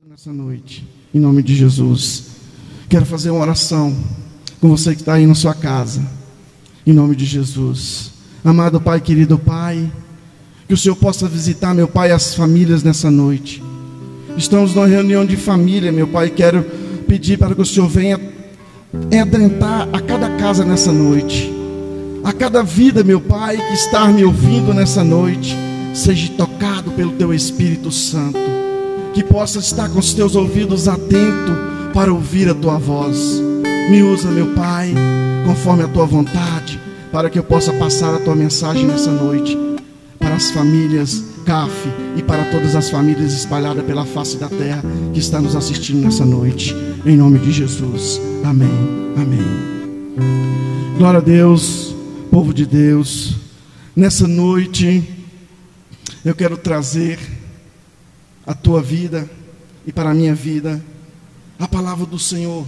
Nessa noite, em nome de Jesus, quero fazer uma oração com você que está aí na sua casa, em nome de Jesus. Amado Pai, querido Pai, que o Senhor possa visitar, meu Pai, as famílias nessa noite. Estamos numa reunião de família, meu Pai, quero pedir para que o Senhor venha adentrar a cada casa nessa noite, a cada vida, meu Pai, que está me ouvindo nessa noite, seja tocado pelo Teu Espírito Santo, que possa estar com os Teus ouvidos atentos para ouvir a Tua voz. Me usa, meu Pai, conforme a Tua vontade, para que eu possa passar a Tua mensagem nessa noite, para as famílias CAF e para todas as famílias espalhadas pela face da terra que estão nos assistindo nessa noite, em nome de Jesus, amém, amém. Glória a Deus, povo de Deus. Nessa noite eu quero trazer a tua vida e para a minha vida a palavra do Senhor,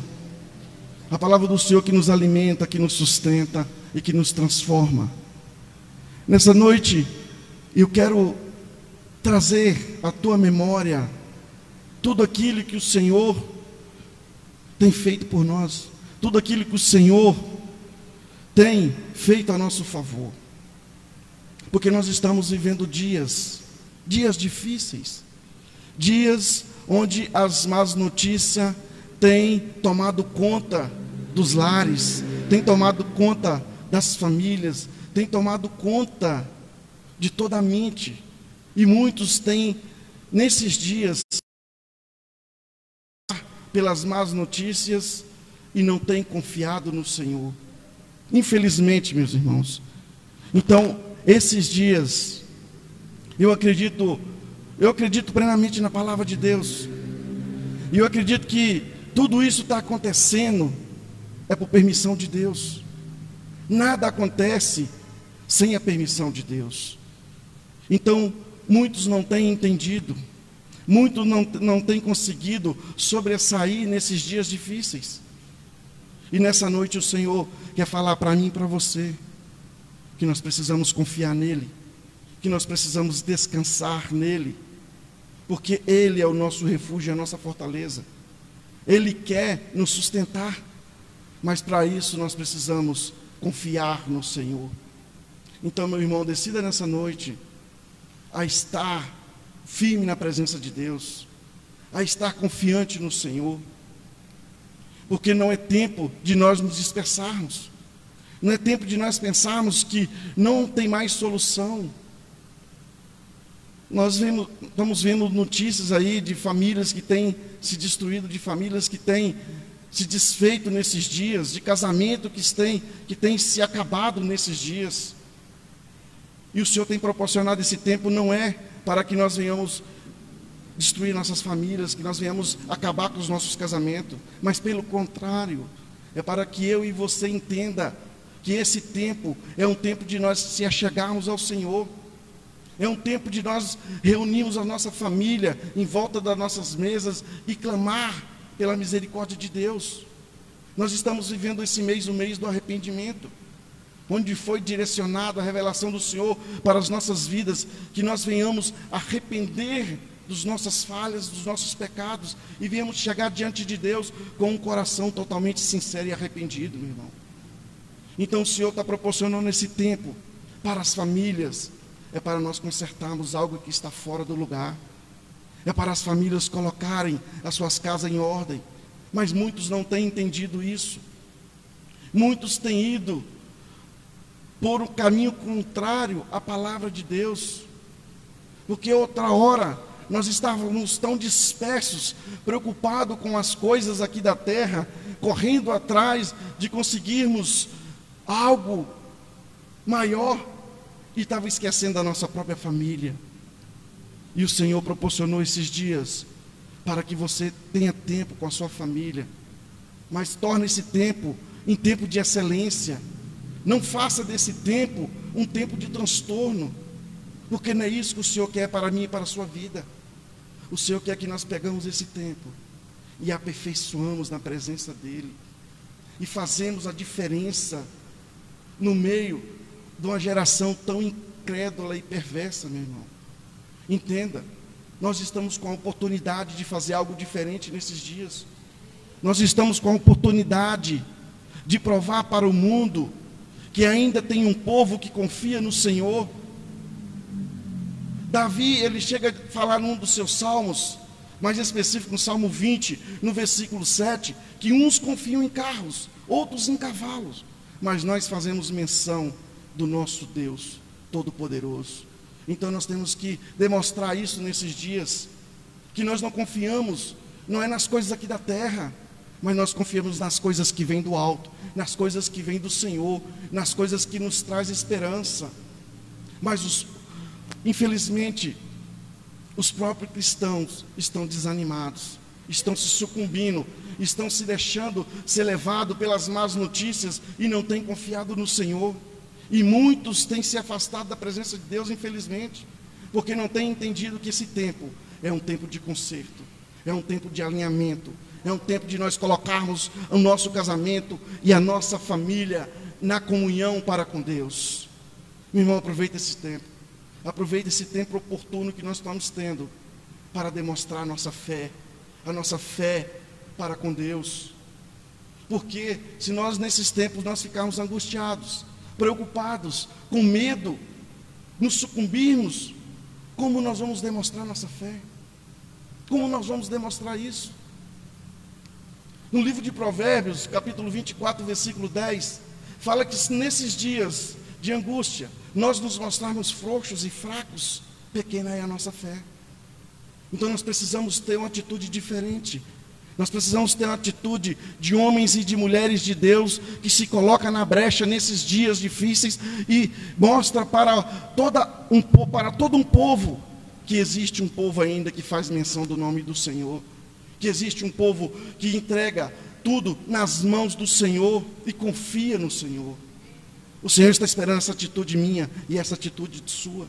a palavra do Senhor que nos alimenta, que nos sustenta e que nos transforma. Nessa noite eu quero trazer à tua memória tudo aquilo que o Senhor tem feito por nós, tudo aquilo que o Senhor tem feito a nosso favor, porque nós estamos vivendo dias difíceis, dias onde as más notícias têm tomado conta dos lares, têm tomado conta das famílias, têm tomado conta de toda a mente, e muitos têm, nesses dias, pelas más notícias e não têm confiado no Senhor. Infelizmente, meus irmãos. Então, esses dias, eu acredito plenamente na palavra de Deus, e eu acredito que tudo isso está acontecendo é por permissão de Deus. Nada acontece sem a permissão de Deus. Então, muitos não têm entendido, muitos não têm conseguido sobressair nesses dias difíceis. E nessa noite o Senhor quer falar para mim e para você que nós precisamos confiar nele, que nós precisamos descansar nele, porque ele é o nosso refúgio, a nossa fortaleza. Ele quer nos sustentar, mas para isso nós precisamos confiar no Senhor. Então, meu irmão, decida nessa noite a estar firme na presença de Deus, a estar confiante no Senhor, porque não é tempo de nós nos dispersarmos, não é tempo de nós pensarmos que não tem mais solução. Nós estamos vendo notícias aí de famílias que têm se destruído, de famílias que têm se desfeito nesses dias, de casamento que tem se acabado nesses dias. E o Senhor tem proporcionado esse tempo, não é para que nós venhamos destruir nossas famílias, que nós venhamos acabar com os nossos casamentos, mas pelo contrário, é para que eu e você entenda que esse tempo é um tempo de nós se achegarmos ao Senhor. É um tempo de nós reunirmos a nossa família em volta das nossas mesas e clamar pela misericórdia de Deus. Nós estamos vivendo esse mês, o mês do arrependimento, onde foi direcionada a revelação do Senhor para as nossas vidas, que nós venhamos arrepender das nossas falhas, dos nossos pecados, e venhamos chegar diante de Deus com um coração totalmente sincero e arrependido, meu irmão. Então o Senhor está proporcionando esse tempo para as famílias, é para nós consertarmos algo que está fora do lugar, é para as famílias colocarem as suas casas em ordem, mas muitos não têm entendido isso, muitos têm ido por um caminho contrário à palavra de Deus, porque outra hora nós estávamos tão dispersos, preocupados com as coisas aqui da terra, correndo atrás de conseguirmos algo maior, e estava esquecendo da nossa própria família. E o Senhor proporcionou esses dias para que você tenha tempo com a sua família, mas torne esse tempo em tempo de excelência. Não faça desse tempo um tempo de transtorno, porque não é isso que o Senhor quer para mim e para a sua vida. O Senhor quer que nós pegamos esse tempo e aperfeiçoamos na presença dEle, e fazemos a diferença no meio de uma geração tão incrédula e perversa, meu irmão. Entenda, Nós estamos com a oportunidade de fazer algo diferente nesses dias. Nós estamos com a oportunidade de provar para o mundo que ainda tem um povo que confia no Senhor. Davi, ele chega a falar num dos seus salmos, mais específico no Salmo 20, no versículo 7, que uns confiam em carros, outros em cavalos, mas nós fazemos menção do nosso Deus Todo-Poderoso. Então nós temos que demonstrar isso nesses dias, que nós não confiamos, não é nas coisas aqui da terra, mas nós confiamos nas coisas que vêm do alto, nas coisas que vêm do Senhor, nas coisas que nos traz esperança. Mas infelizmente, os próprios cristãos estão desanimados, estão se sucumbindo, estão se deixando ser levados pelas más notícias e não têm confiado no Senhor. E muitos têm se afastado da presença de Deus, infelizmente, porque não têm entendido que esse tempo é um tempo de conserto, é um tempo de alinhamento, é um tempo de nós colocarmos o nosso casamento e a nossa família na comunhão para com Deus. Meu irmão, aproveita esse tempo. Aproveite esse tempo oportuno que nós estamos tendo para demonstrar a nossa fé para com Deus. Porque se nós nesses tempos nós ficarmos angustiados, preocupados, com medo, nos sucumbirmos, como nós vamos demonstrar nossa fé? Como nós vamos demonstrar isso? No livro de Provérbios, capítulo 24, versículo 10, fala que nesses dias de angústia, nós nos mostrarmos frouxos e fracos, pequena é a nossa fé. Então nós precisamos ter uma atitude diferente. Nós precisamos ter uma atitude de homens e de mulheres de Deus que se coloca na brecha nesses dias difíceis e mostra para todo um povo que existe um povo ainda que faz menção do nome do Senhor, que existe um povo que entrega tudo nas mãos do Senhor e confia no Senhor. O Senhor está esperando essa atitude minha e essa atitude sua.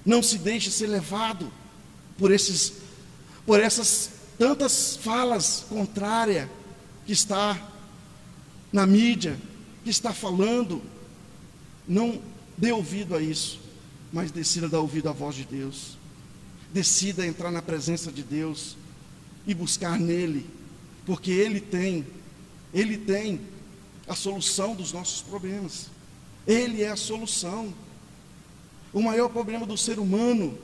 Não se deixe ser levado por essas tantas falas contrárias que está na mídia, que está falando. Não dê ouvido a isso, mas decida dar ouvido à voz de Deus. Decida entrar na presença de Deus e buscar nele, porque Ele tem a solução dos nossos problemas. Ele é a solução. O maior problema do ser humano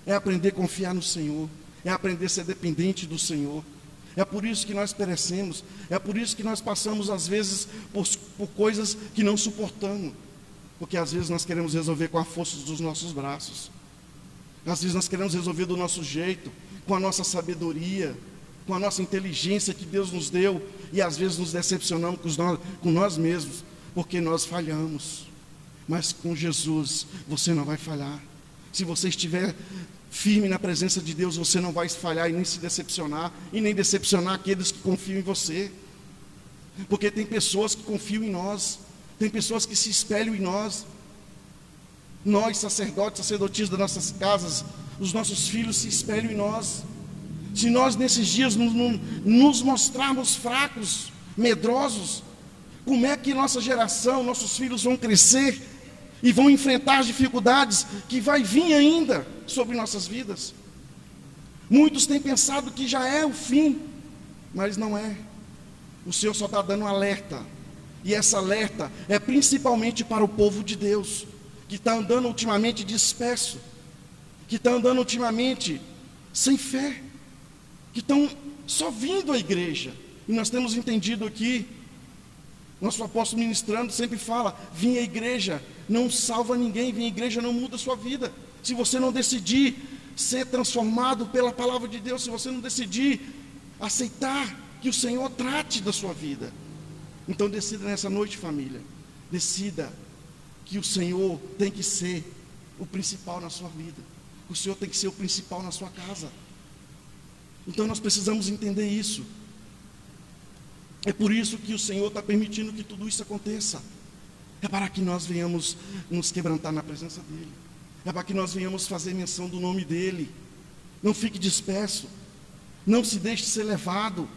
é aprender a confiar no Senhor, é aprender a ser dependente do Senhor. É por isso que nós perecemos, é por isso que nós passamos às vezes por coisas que não suportamos, porque às vezes nós queremos resolver com a força dos nossos braços, às vezes nós queremos resolver do nosso jeito, com a nossa sabedoria, com a nossa inteligência que Deus nos deu, e às vezes nos decepcionamos com nós mesmos, porque nós falhamos. Mas com Jesus você não vai falhar. Se você estiver firme na presença de Deus, você não vai falhar e nem se decepcionar, e nem decepcionar aqueles que confiam em você. Porque tem pessoas que confiam em nós, tem pessoas que se espelham em nós. Nós, sacerdotes, sacerdotisas das nossas casas, os nossos filhos se espelham em nós. Se nós nesses dias nos mostrarmos fracos, medrosos, como é que nossa geração, nossos filhos vão crescer e vão enfrentar as dificuldades que vai vir ainda sobre nossas vidas? Muitos têm pensado que já é o fim, mas não é. O Senhor só está dando um alerta, e essa alerta é principalmente para o povo de Deus, que está andando ultimamente disperso, que está andando ultimamente sem fé, que estão só vindo à igreja. E nós temos entendido aqui, nosso apóstolo ministrando sempre fala: vir à igreja não salva ninguém, vir à igreja não muda a sua vida. Se você não decidir ser transformado pela palavra de Deus, se você não decidir aceitar que o Senhor trate da sua vida, então decida nessa noite, família, decida que o Senhor tem que ser o principal na sua vida, o Senhor tem que ser o principal na sua casa. Então nós precisamos entender isso. É por isso que o Senhor está permitindo que tudo isso aconteça. É para que nós venhamos nos quebrantar na presença dEle. É para que nós venhamos fazer menção do nome dEle. Não fique disperso. Não se deixe ser levado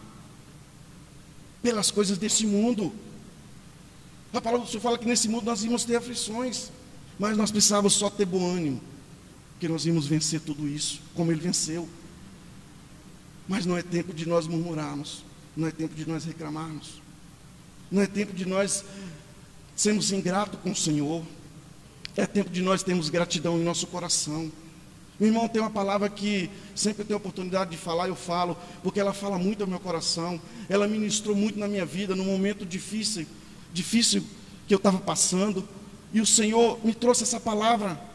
pelas coisas desse mundo. A palavra do Senhor fala que nesse mundo nós íamos ter aflições, mas nós precisávamos só ter bom ânimo, porque porque nós vimos vencer tudo isso, como ele venceu. Mas não é tempo de nós murmurarmos, não é tempo de nós reclamarmos, não é tempo de nós sermos ingratos com o Senhor, é tempo de nós termos gratidão em nosso coração. Meu irmão, tem uma palavra que sempre eu tenho a oportunidade de falar, eu falo, porque ela fala muito ao meu coração, ela ministrou muito na minha vida, num momento difícil que eu estava passando, e o Senhor me trouxe essa palavra,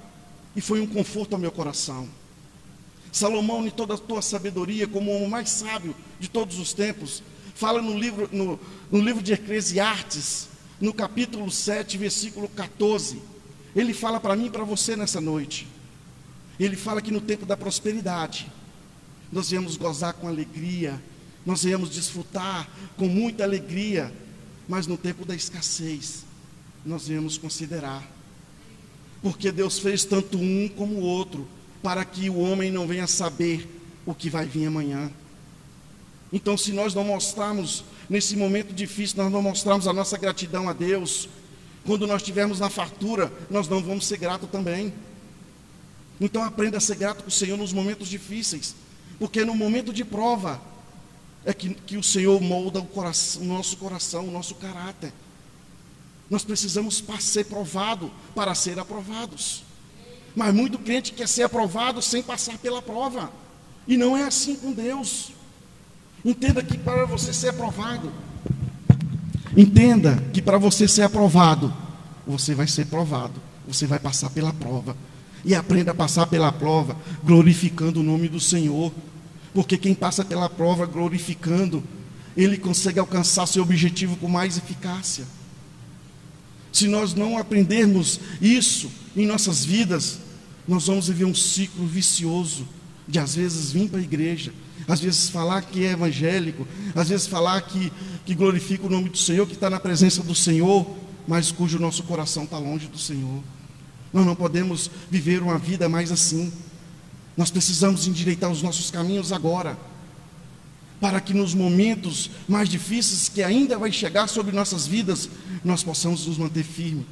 e foi um conforto ao meu coração. Salomão, em toda a tua sabedoria, como o homem mais sábio de todos os tempos, fala no livro de Eclesiastes, no capítulo 7, versículo 14, ele fala para mim e para você nessa noite. Ele fala que no tempo da prosperidade, nós viemos gozar com alegria, nós viemos desfrutar com muita alegria, mas no tempo da escassez, nós viemos considerar, porque Deus fez tanto um como o outro, para que o homem não venha saber o que vai vir amanhã. Então, se nós não mostrarmos, nesse momento difícil, nós não mostrarmos a nossa gratidão a Deus, quando nós estivermos na fartura, nós não vamos ser gratos também. Então aprenda a ser grato com o Senhor nos momentos difíceis, porque no momento de prova é que o Senhor molda o nosso coração, o nosso caráter. Nós precisamos ser provados para ser aprovados. Mas muito crente quer ser aprovado sem passar pela prova, e não é assim com Deus. Entenda que para você ser aprovado, você vai ser provado, você vai passar pela prova. E aprenda a passar pela prova glorificando o nome do Senhor, porque quem passa pela prova glorificando, ele consegue alcançar seu objetivo com mais eficácia. Se nós não aprendermos isso em nossas vidas, nós vamos viver um ciclo vicioso de às vezes vir para a igreja, às vezes falar que é evangélico, às vezes falar que glorifica o nome do Senhor, que está na presença do Senhor, mas cujo nosso coração está longe do Senhor. Nós não podemos viver uma vida mais assim. Nós precisamos endireitar os nossos caminhos agora, para que nos momentos mais difíceis que ainda vai chegar sobre nossas vidas, nós possamos nos manter firmes,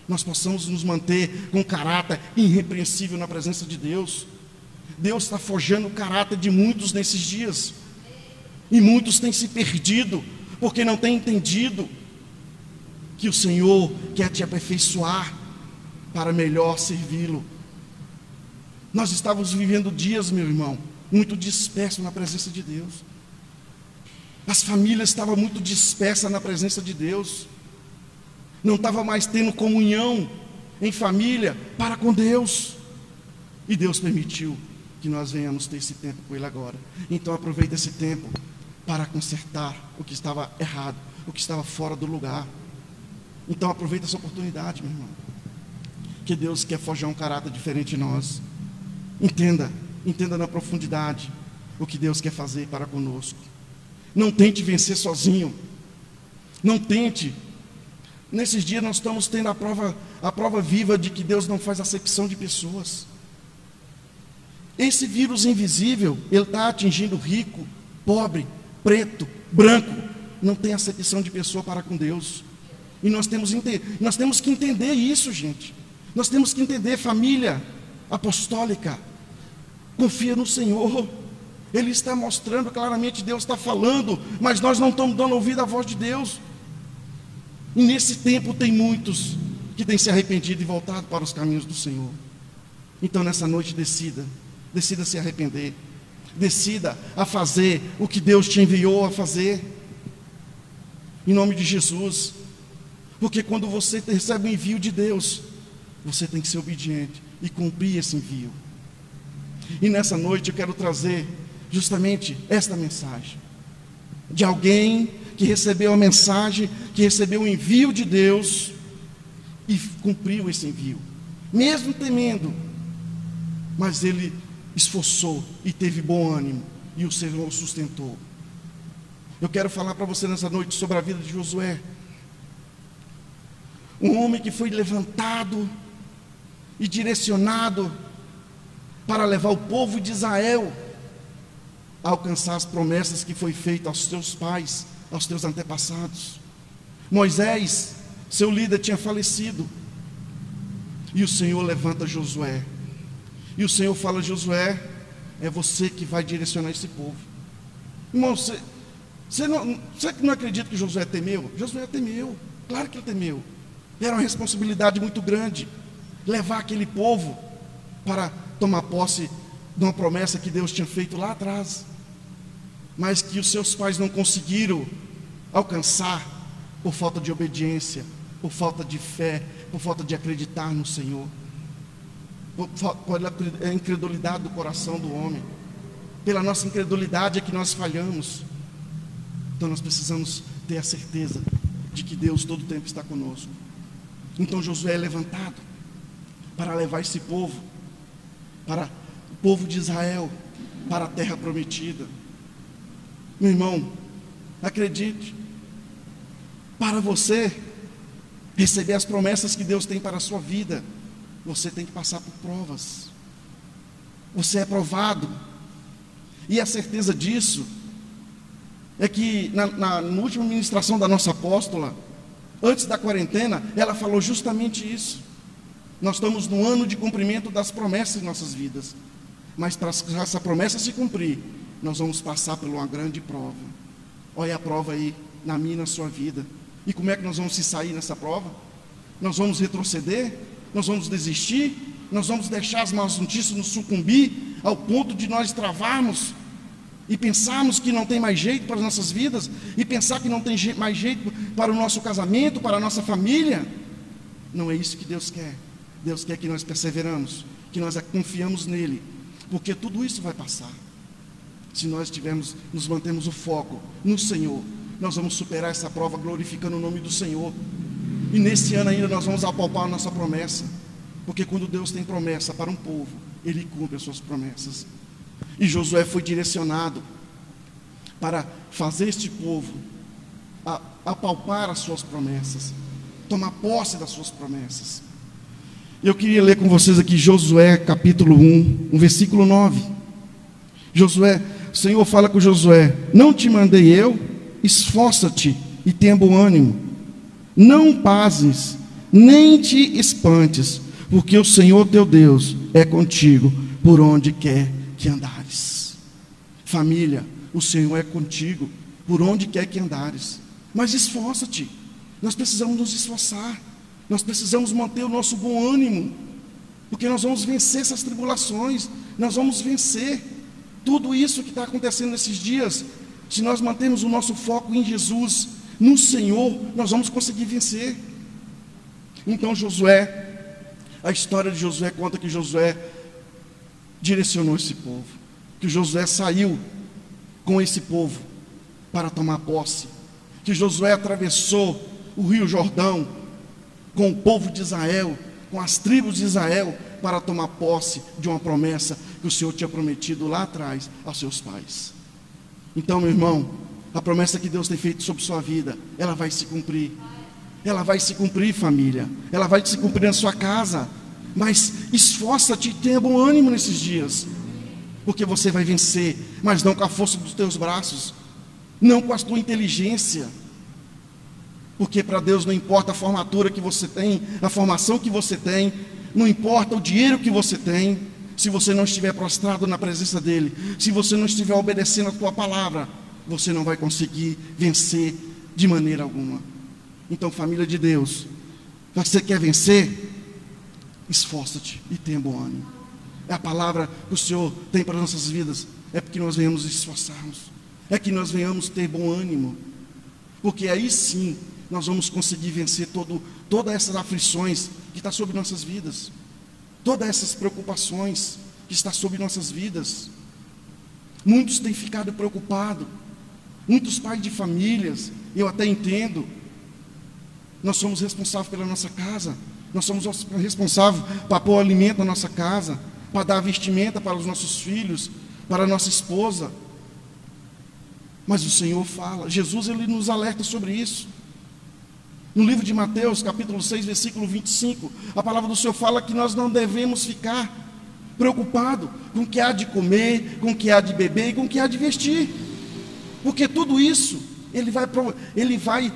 nós possamos nos manter com caráter irrepreensível na presença de Deus. Deus está forjando o caráter de muitos nesses dias, e muitos têm se perdido, porque não têm entendido que o Senhor quer te aperfeiçoar para melhor servi-lo. Nós estávamos vivendo dias, meu irmão, muito dispersos na presença de Deus. As famílias estavam muito dispersas na presença de Deus. Não estava mais tendo comunhão em família para com Deus. E Deus permitiu que nós venhamos ter esse tempo com Ele agora. Então aproveita esse tempo para consertar o que estava errado, o que estava fora do lugar. Então aproveita essa oportunidade, meu irmão, que Deus quer forjar um caráter diferente em nós. Entenda na profundidade o que Deus quer fazer para conosco. Não tente vencer sozinho. Não tente. Nesses dias nós estamos tendo a prova viva de que Deus não faz acepção de pessoas. Esse vírus invisível, ele está atingindo rico, pobre, preto, branco. Não tem acepção de pessoa para com Deus. E nós temos que entender isso, gente. Nós temos que entender, família apostólica, confia no Senhor. Ele está mostrando claramente, Deus está falando, mas nós não estamos dando ouvido à voz de Deus. E nesse tempo tem muitos que têm se arrependido e voltado para os caminhos do Senhor. Então nessa noite decida se arrepender, decida a fazer o que Deus te enviou a fazer, em nome de Jesus. Porque quando você recebe o envio de Deus, você tem que ser obediente e cumprir esse envio. E nessa noite eu quero trazer justamente esta mensagem de alguém que recebeu a mensagem, que recebeu o envio de Deus e cumpriu esse envio, mesmo temendo, mas ele esforçou e teve bom ânimo, e o Senhor o sustentou. Eu quero falar para você nessa noite sobre a vida de Josué, um homem que foi levantado e direcionado para levar o povo de Israel a alcançar as promessas que foi feita aos teus pais, aos teus antepassados. Moisés, seu líder, tinha falecido, e o Senhor levanta Josué. E o Senhor fala: Josué, é você que vai direcionar esse povo. Irmão, você não acredita que Josué temeu? Josué temeu, claro que ele temeu. Era uma responsabilidade muito grande levar aquele povo para tomar posse de uma promessa que Deus tinha feito lá atrás, mas que os seus pais não conseguiram alcançar por falta de obediência, por falta de fé, por falta de acreditar no Senhor, por a incredulidade do coração do homem. Pela nossa incredulidade é que nós falhamos. Então nós precisamos ter a certeza de que Deus todo o tempo está conosco. Então Josué é levantado para levar esse povo, para o povo de Israel, para a terra prometida. Meu irmão, acredite, para você receber as promessas que Deus tem para a sua vida, você tem que passar por provas. Você é provado. E a certeza disso é que na última ministração da nossa apóstola, antes da quarentena, ela falou justamente isso. Nós estamos no ano de cumprimento das promessas em nossas vidas, mas para essa promessa se cumprir, nós vamos passar por uma grande prova. Olha a prova aí, na minha e na sua vida. E como é que nós vamos se sair nessa prova? Nós vamos retroceder? Nós vamos desistir? Nós vamos deixar as más notícias nos sucumbir ao ponto de nós travarmos e pensarmos que não tem mais jeito para as nossas vidas, e pensar que não tem mais jeito para o nosso casamento, para a nossa família? Não é isso que Deus quer. Deus quer que nós perseveramos, que nós confiamos nele, porque tudo isso vai passar. Se nós nos mantermos o foco no Senhor, nós vamos superar essa prova glorificando o nome do Senhor. E nesse ano ainda nós vamos apalpar a nossa promessa, porque quando Deus tem promessa para um povo, Ele cumpre as suas promessas. E Josué foi direcionado para fazer este povo apalpar as suas promessas, tomar posse das suas promessas. Eu queria ler com vocês aqui Josué capítulo 1, no versículo 9. Josué, o Senhor fala com Josué: não te mandei eu? Esforça-te e tenha bom ânimo. Não pases, nem te espantes, porque o Senhor teu Deus é contigo por onde quer que andares. Família, o Senhor é contigo por onde quer que andares. Mas esforça-te. Nós precisamos nos esforçar. Nós precisamos manter o nosso bom ânimo, porque nós vamos vencer essas tribulações. Nós vamos vencer tudo isso que está acontecendo nesses dias. Se nós mantermos o nosso foco em Jesus, no Senhor, nós vamos conseguir vencer. Então Josué, a história de Josué conta que Josué direcionou esse povo, que Josué saiu com esse povo para tomar posse, que Josué atravessou o rio Jordão com o povo de Israel, com as tribos de Israel, para tomar posse de uma promessa que o Senhor tinha prometido lá atrás aos seus pais. Então, meu irmão, a promessa que Deus tem feito sobre sua vida, ela vai se cumprir. Ela vai se cumprir, família. Ela vai se cumprir na sua casa. Mas esforça-te e tenha bom ânimo nesses dias, porque você vai vencer, mas não com a força dos teus braços, não com a tua inteligência, porque para Deus não importa a formatura que você tem, a formação que você tem, não importa o dinheiro que você tem, se você não estiver prostrado na presença dEle, se você não estiver obedecendo a tua palavra, você não vai conseguir vencer de maneira alguma. Então, família de Deus, você quer vencer? Esforça-te e tenha bom ânimo. É a palavra que o Senhor tem para nossas vidas, é porque nós venhamos esforçarmos, é que nós venhamos ter bom ânimo, porque aí sim nós vamos conseguir vencer todas essas aflições que estão sobre nossas vidas, todas essas preocupações que estão sobre nossas vidas. Muitos têm ficado preocupados, muitos pais de famílias, eu até entendo, nós somos responsáveis pela nossa casa, nós somos responsáveis para pôr alimento na nossa casa, para dar vestimenta para os nossos filhos, para a nossa esposa. Mas o Senhor fala, Jesus ele nos alerta sobre isso. No livro de Mateus, capítulo 6, versículo 25, a palavra do Senhor fala que nós não devemos ficar preocupados com o que há de comer, com o que há de beber e com o que há de vestir, porque tudo isso Ele vai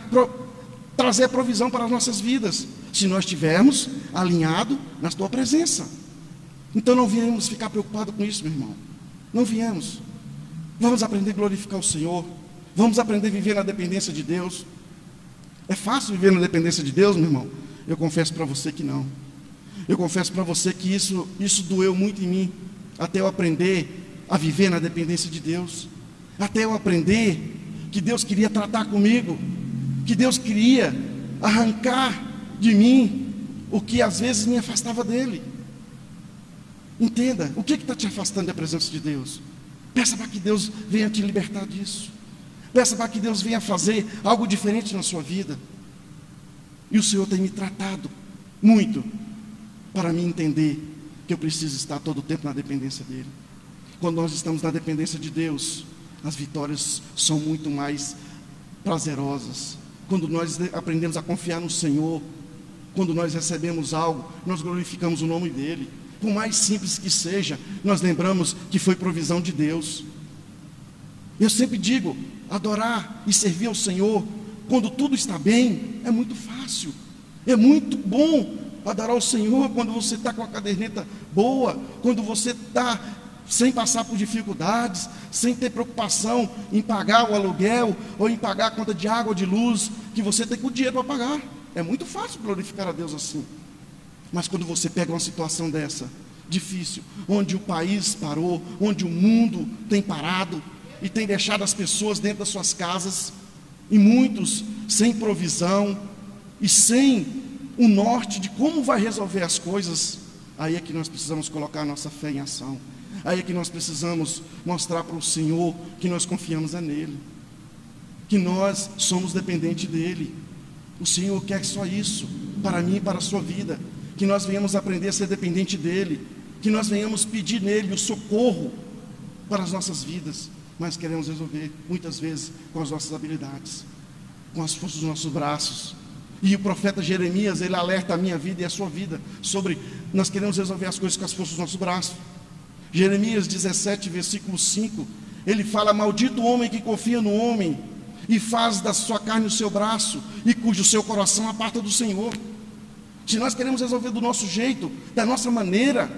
trazer provisão para as nossas vidas, se nós estivermos alinhados na tua presença. Então não viemos ficar preocupados com isso, meu irmão. Não viemos. Vamos aprender a glorificar o Senhor. Vamos aprender a viver na dependência de Deus. É fácil viver na dependência de Deus, meu irmão? Eu confesso para você que não. Eu confesso para você que isso doeu muito em mim, até eu aprender a viver na dependência de Deus. Até eu aprender que Deus queria tratar comigo, que Deus queria arrancar de mim o que às vezes me afastava dele. Entenda, o que está te afastando da presença de Deus? Peça para que Deus venha te libertar disso. Peça para que Deus venha fazer algo diferente na sua vida. E o Senhor tem me tratado muito para mim entender que eu preciso estar todo o tempo na dependência dEle. Quando nós estamos na dependência de Deus, as vitórias são muito mais prazerosas. Quando nós aprendemos a confiar no Senhor, quando nós recebemos algo, nós glorificamos o nome dEle. Por mais simples que seja, nós lembramos que foi provisão de Deus. Eu sempre digo, adorar e servir ao Senhor, quando tudo está bem, é muito fácil. É muito bom adorar ao Senhor quando você está com a caderneta boa, quando você está sem passar por dificuldades, sem ter preocupação em pagar o aluguel, ou em pagar a conta de água ou de luz, que você tem o dinheiro para pagar. É muito fácil glorificar a Deus assim. Mas quando você pega uma situação dessa, difícil, onde o país parou, onde o mundo tem parado, e tem deixado as pessoas dentro das suas casas, e muitos sem provisão, e sem o norte de como vai resolver as coisas, aí é que nós precisamos colocar a nossa fé em ação. Aí é que nós precisamos mostrar para o Senhor que nós confiamos nele, que nós somos dependentes dele. O Senhor quer só isso, para mim e para a sua vida, que nós venhamos aprender a ser dependente dele, que nós venhamos pedir nele o socorro para as nossas vidas, mas queremos resolver muitas vezes com as nossas habilidades, com as forças dos nossos braços. E o profeta Jeremias, ele alerta a minha vida e a sua vida sobre nós queremos resolver as coisas com as forças dos nossos braços. Jeremias 17, versículo 5, ele fala: maldito o homem que confia no homem e faz da sua carne o seu braço, e cujo seu coração aparta do Senhor. Se nós queremos resolver do nosso jeito, da nossa maneira,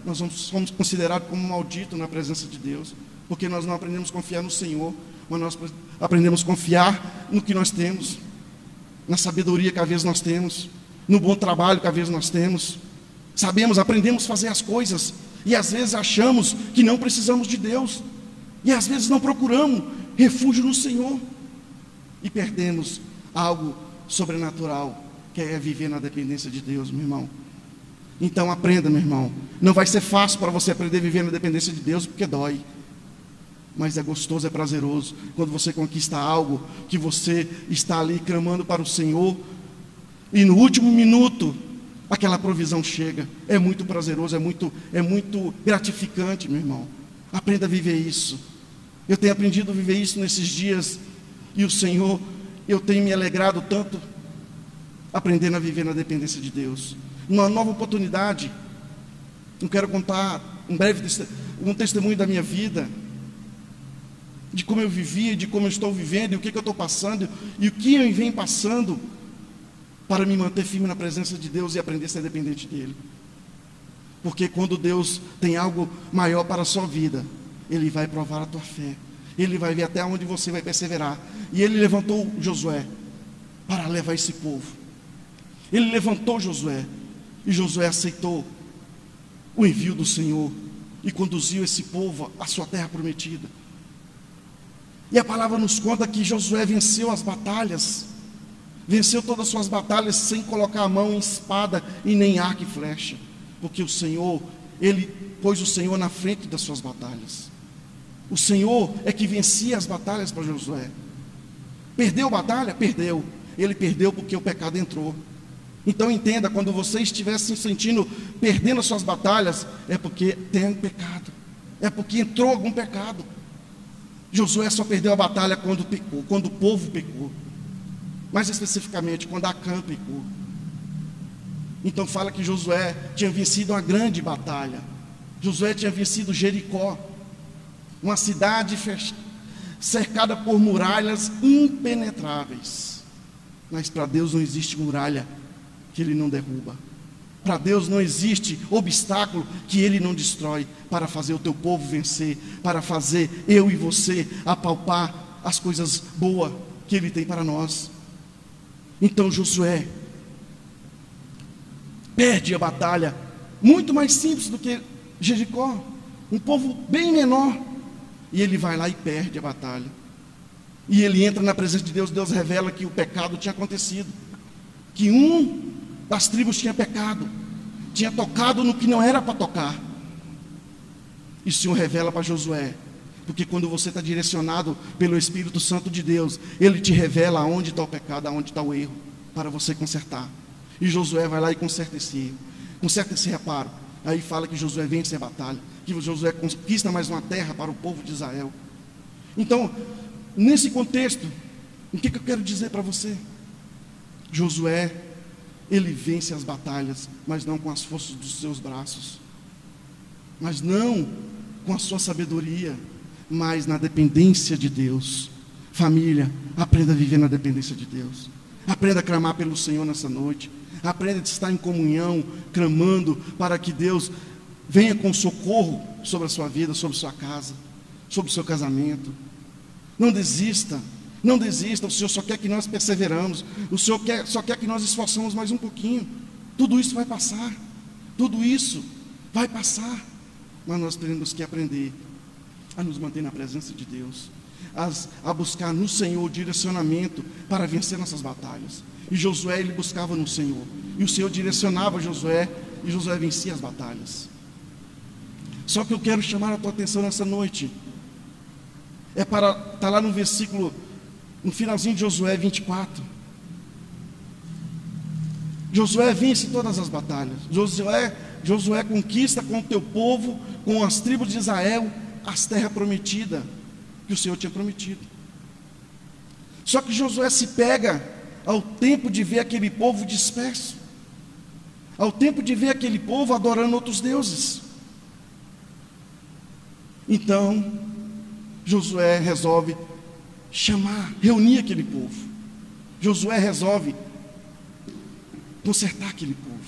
nós somos considerados como malditos na presença de Deus, porque nós não aprendemos a confiar no Senhor, mas nós aprendemos a confiar no que nós temos, na sabedoria que às vezes nós temos, no bom trabalho que às vezes nós temos. Aprendemos a fazer as coisas, e às vezes achamos que não precisamos de Deus, e às vezes não procuramos refúgio no Senhor, e perdemos algo sobrenatural, que é viver na dependência de Deus, meu irmão. Então aprenda, meu irmão. Não vai ser fácil para você aprender a viver na dependência de Deus, porque dói. Mas é gostoso, é prazeroso, quando você conquista algo, que você está ali clamando para o Senhor, e no último minuto, aquela provisão chega. É muito prazeroso, é muito gratificante, meu irmão. Aprenda a viver isso. Eu tenho aprendido a viver isso nesses dias, e o Senhor, eu tenho me alegrado tanto, aprendendo a viver na dependência de Deus. Uma nova oportunidade, eu quero contar um breve testemunho da minha vida, de como eu vivia, de como eu estou vivendo, e o que eu estou passando, e o que eu venho passando, para me manter firme na presença de Deus e aprender a ser dependente dEle. Porque quando Deus tem algo maior para a sua vida, Ele vai provar a tua fé, Ele vai ver até onde você vai perseverar. E Ele levantou Josué para levar esse povo. Ele levantou Josué, e Josué aceitou o envio do Senhor, e conduziu esse povo à sua terra prometida. E a palavra nos conta que Josué venceu as batalhas, venceu todas as suas batalhas, sem colocar a mão em espada, e nem arco e flecha, porque o Senhor, Ele pôs o Senhor na frente das suas batalhas. O Senhor é que vencia as batalhas para Josué. Perdeu a batalha? Perdeu. Ele perdeu porque o pecado entrou. Então entenda, quando você estiver se sentindo perdendo as suas batalhas, é porque tem pecado, é porque entrou algum pecado. Josué só perdeu a batalha quando pecou, quando o povo pecou, mais especificamente quando Acã pecou. Então fala que Josué tinha vencido uma grande batalha. Josué tinha vencido Jericó, uma cidade cercada por muralhas impenetráveis. Mas para Deus não existe muralha que Ele não derruba. Para Deus não existe obstáculo que Ele não destrói para fazer o teu povo vencer, para fazer eu e você apalpar as coisas boas que Ele tem para nós. Então Josué perde a batalha, muito mais simples do que Jericó, um povo bem menor, e ele vai lá e perde a batalha. E ele entra na presença de Deus. Deus revela que o pecado tinha acontecido, que um das tribos tinha pecado, tinha tocado no que não era para tocar. E o Senhor revela para Josué, porque quando você está direcionado pelo Espírito Santo de Deus, Ele te revela aonde está o pecado, aonde está o erro, para você consertar. E Josué vai lá e conserta esse erro, conserta esse reparo. Aí fala que Josué vence a batalha, que Josué conquista mais uma terra para o povo de Israel. Então, nesse contexto, o que eu quero dizer para você? Josué, ele vence as batalhas, mas não com as forças dos seus braços, mas não com a sua sabedoria, mas na dependência de Deus. Família, aprenda a viver na dependência de Deus. Aprenda a clamar pelo Senhor nessa noite. Aprenda a estar em comunhão, clamando para que Deus venha com socorro sobre a sua vida, sobre a sua casa, sobre o seu casamento. Não desista, não desista. O Senhor só quer que nós perseveramos. O Senhor só quer que nós esforçamos mais um pouquinho. Tudo isso vai passar. Tudo isso vai passar. Mas nós temos que aprender a nos manter na presença de Deus, a buscar no Senhor direcionamento para vencer nossas batalhas. E Josué, ele buscava no Senhor, e o Senhor direcionava Josué, e Josué vencia as batalhas. Só que eu quero chamar a tua atenção nessa noite, está lá no versículo, no finalzinho de Josué 24. Josué vence todas as batalhas. Josué conquista com o teu povo, com as tribos de Israel, as terras prometidas que o Senhor tinha prometido. Só que Josué se pega ao tempo de ver aquele povo disperso, ao tempo de ver aquele povo adorando outros deuses. Então Josué resolve reunir aquele povo. Josué resolve consertar aquele povo.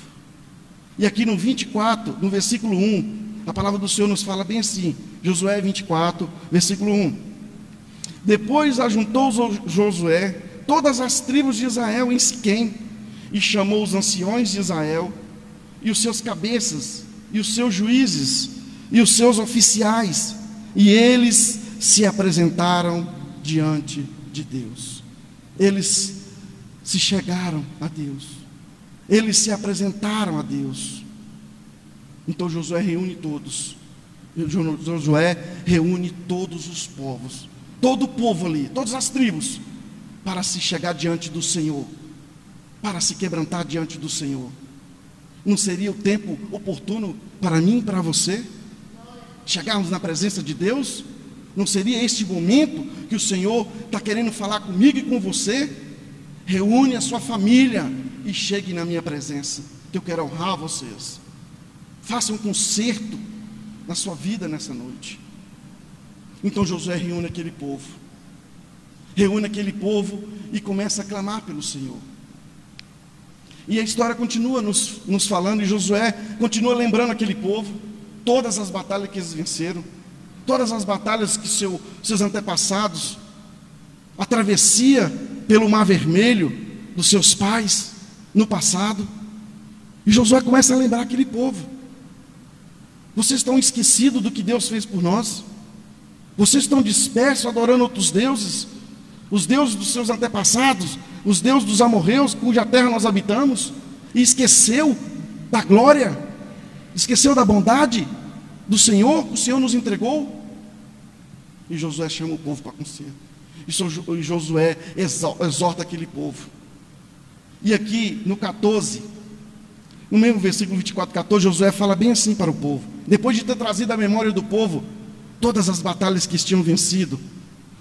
E aqui no 24, no versículo 1, a palavra do Senhor nos fala bem assim, Josué 24, versículo 1. Depois ajuntou Josué todas as tribos de Israel em Siquém, e chamou os anciões de Israel, e os seus cabeças, e os seus juízes, e os seus oficiais, e eles se apresentaram diante de Deus. Eles se chegaram a Deus, eles se apresentaram a Deus. Então Josué reúne todos. Josué reúne todos os povos, todo o povo ali, todas as tribos, para se chegar diante do Senhor, para se quebrantar diante do Senhor. Não seria o tempo oportuno para mim e para você chegarmos na presença de Deus? Não seria este momento que o Senhor está querendo falar comigo e com você? Reúne a sua família e chegue na minha presença, que eu quero honrar vocês. Faça um concerto na sua vida nessa noite. Então Josué reúne aquele povo e começa a clamar pelo Senhor. E a história continua nos falando, e Josué continua lembrando aquele povo, todas as batalhas que eles venceram, todas as batalhas que seus antepassados, a travessia pelo Mar Vermelho dos seus pais no passado. E Josué começa a lembrar aquele povo. Vocês estão esquecidos do que Deus fez por nós? Vocês estão dispersos adorando outros deuses? Os deuses dos seus antepassados, os deuses dos amorreus, cuja terra nós habitamos? E esqueceu da glória, esqueceu da bondade do Senhor, que o Senhor nos entregou? E Josué chama o povo para conserto. E Josué exorta aquele povo. E aqui no 14, no mesmo versículo 24, 14, Josué fala bem assim para o povo. Depois de ter trazido à memória do povo todas as batalhas que tinham vencido,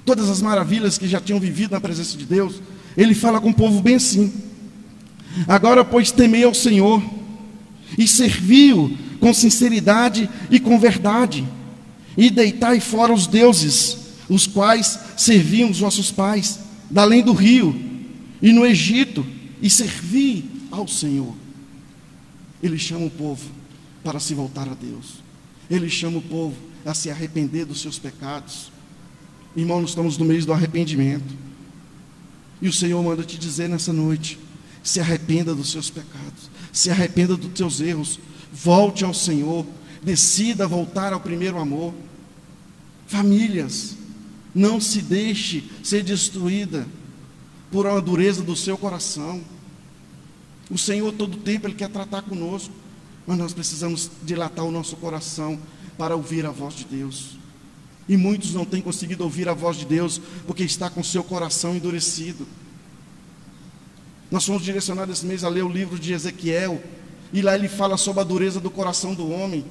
todas as maravilhas que já tinham vivido na presença de Deus, ele fala com o povo bem assim: agora, pois, temei ao Senhor e servi-o com sinceridade e com verdade, e deitai fora os deuses, os quais serviam os vossos pais, da além do rio e no Egito, e servi ao Senhor. Ele chama o povo para se voltar a Deus. Ele chama o povo a se arrepender dos seus pecados. Irmão, nós estamos no mês do arrependimento. E o Senhor manda te dizer nessa noite: se arrependa dos seus pecados, se arrependa dos teus erros, volte ao Senhor, decida voltar ao primeiro amor. Famílias, não se deixe ser destruída por uma dureza do seu coração. O Senhor todo tempo Ele quer tratar conosco, mas nós precisamos dilatar o nosso coração para ouvir a voz de Deus. E muitos não têm conseguido ouvir a voz de Deus porque está com seu coração endurecido. Nós fomos direcionados esse mês a ler o livro de Ezequiel, e lá ele fala sobre a dureza do coração do homem.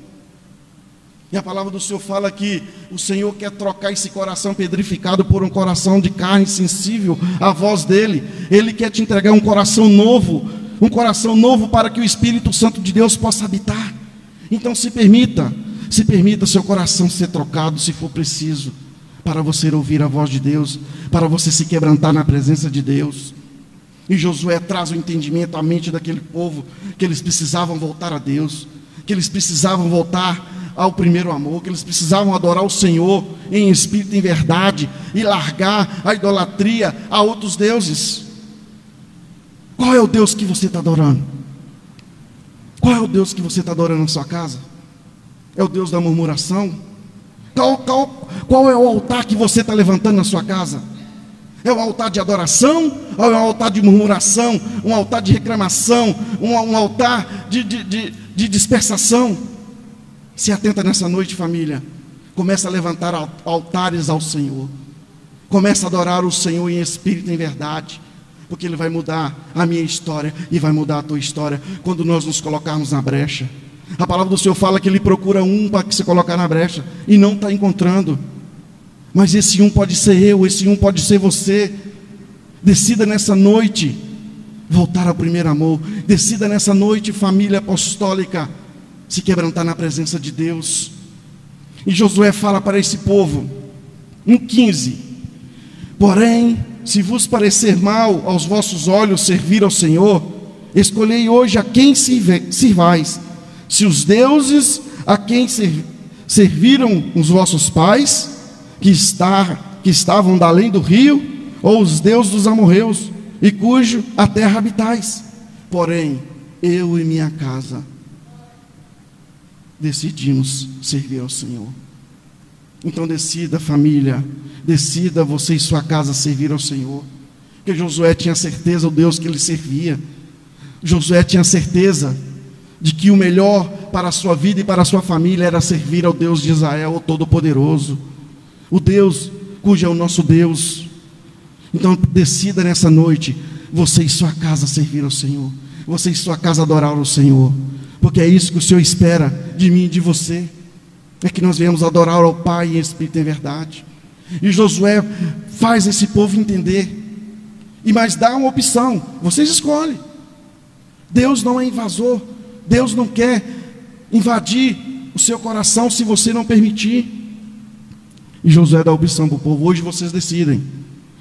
E a palavra do Senhor fala que o Senhor quer trocar esse coração pedrificado por um coração de carne sensível à voz dEle. Ele quer te entregar um coração novo para que o Espírito Santo de Deus possa habitar. Então se permita seu coração ser trocado, se for preciso, para você ouvir a voz de Deus, para você se quebrantar na presença de Deus. E Josué traz o entendimento à mente daquele povo, que eles precisavam voltar a Deus, que eles precisavam voltar ao primeiro amor, que eles precisavam adorar o Senhor em espírito e em verdade, e largar a idolatria a outros deuses. Qual é o Deus que você está adorando? Qual é o Deus que você está adorando na sua casa? É o Deus da murmuração? Qual é o altar que você está levantando na sua casa? É um altar de adoração? Ou é um altar de murmuração? Um altar de reclamação? Um altar de dispersação? Se atenta nessa noite, família. Começa a levantar altares ao Senhor. Começa a adorar o Senhor em espírito e em verdade, porque Ele vai mudar a minha história e vai mudar a tua história quando nós nos colocarmos na brecha. A palavra do Senhor fala que Ele procura um para que se colocar na brecha e não está encontrando. Mas esse um pode ser eu, esse um pode ser você. Decida nessa noite voltar ao primeiro amor. Decida nessa noite, família apostólica, se quebrantar na presença de Deus. E Josué fala para esse povo, 1,15: porém, se vos parecer mal aos vossos olhos servir ao Senhor, escolhei hoje a quem sirvais, se os deuses a quem serviram os vossos pais, que estavam da além do rio, ou os deuses dos amorreus, e cujo a terra habitais. Porém, eu e minha casa decidimos servir ao Senhor. Então decida, família, decida você e sua casa servir ao Senhor. Porque Josué tinha certeza do Deus que ele servia. Josué tinha certeza de que o melhor para a sua vida e para a sua família era servir ao Deus de Israel, o Todo-Poderoso, o Deus cujo é o nosso Deus. Então decida nessa noite, você e sua casa servir ao Senhor, você e sua casa adorar o Senhor, porque é isso que o Senhor espera de mim e de você, é que nós venhamos adorar ao Pai em espírito e em verdade. E Josué faz esse povo entender, mas dá uma opção: vocês escolhem. Deus não é invasor, Deus não quer invadir o seu coração se você não permitir. E Josué dá a opção para o povo: hoje vocês decidem.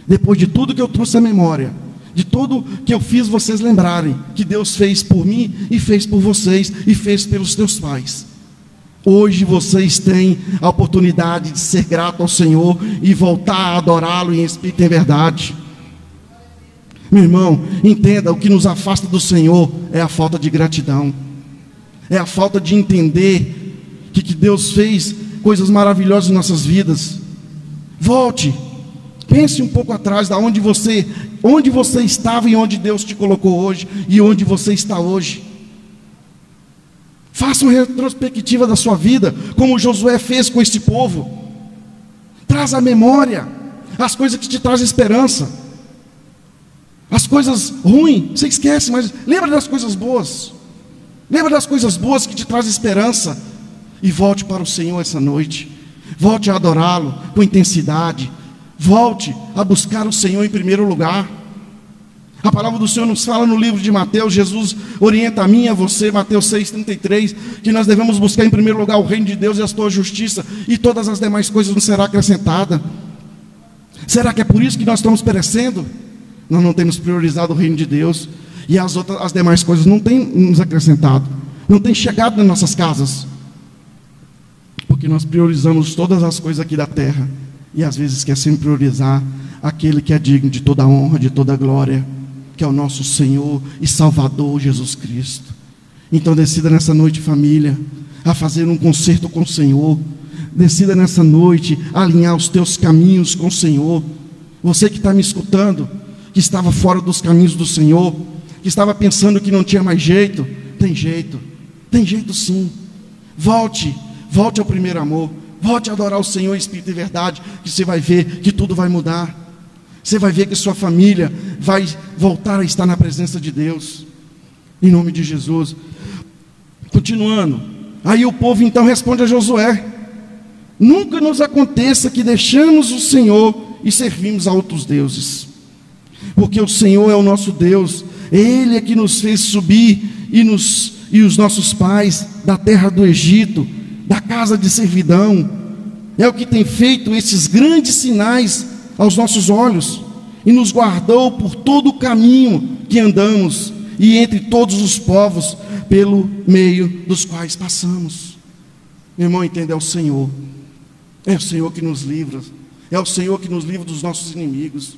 Depois de tudo que eu trouxe à memória, de tudo que eu fiz vocês lembrarem que Deus fez por mim e fez por vocês e fez pelos teus pais, hoje vocês têm a oportunidade de ser grato ao Senhor e voltar a adorá-lo em espírito e em verdade. Meu irmão, entenda, o que nos afasta do Senhor é a falta de gratidão, é a falta de entender que Deus fez coisas maravilhosas em nossas vidas. Volte, pense um pouco atrás, da onde você estava e onde Deus te colocou hoje e onde você está hoje. Faça uma retrospectiva da sua vida, como Josué fez com este povo. Traz à memória as coisas que te trazem esperança. As coisas ruins, você esquece, mas lembra das coisas boas. Lembra das coisas boas que te trazem esperança. E volte para o Senhor essa noite. Volte a adorá-lo com intensidade. Volte a buscar o Senhor em primeiro lugar. A palavra do Senhor nos fala no livro de Mateus. Jesus orienta a mim e a você, Mateus 6,33, que nós devemos buscar em primeiro lugar o reino de Deus e a sua justiça, e todas as demais coisas nos serão acrescentadas. Será que é por isso que nós estamos perecendo? Nós não temos priorizado o reino de Deus, e as demais coisas não têm nos acrescentado. não tem chegado nas nossas casas, porque nós priorizamos todas as coisas aqui da terra, e às vezes esquecemos de priorizar aquele que é digno de toda a honra, de toda a glória, que é o nosso Senhor e Salvador Jesus Cristo. Então decida nessa noite, família, a fazer um concerto com o Senhor. Decida nessa noite alinhar os teus caminhos com o Senhor. Você que está me escutando, que estava fora dos caminhos do Senhor, que estava pensando que não tinha mais jeito, tem jeito sim. Volte ao primeiro amor, volte a adorar o Senhor em espírito e verdade, que você vai ver que tudo vai mudar. Você vai ver que sua família vai voltar a estar na presença de Deus, em nome de Jesus. Continuando, aí o povo então responde a Josué: nunca nos aconteça que deixamos o Senhor e servimos a outros deuses, porque o Senhor é o nosso Deus, Ele é que nos fez subir e os nossos pais da terra do Egito, da casa de servidão, é o que tem feito esses grandes sinais aos nossos olhos, e nos guardou por todo o caminho que andamos, e entre todos os povos pelo meio dos quais passamos. Meu irmão, entenda, é o Senhor que nos livra, é o Senhor que nos livra dos nossos inimigos,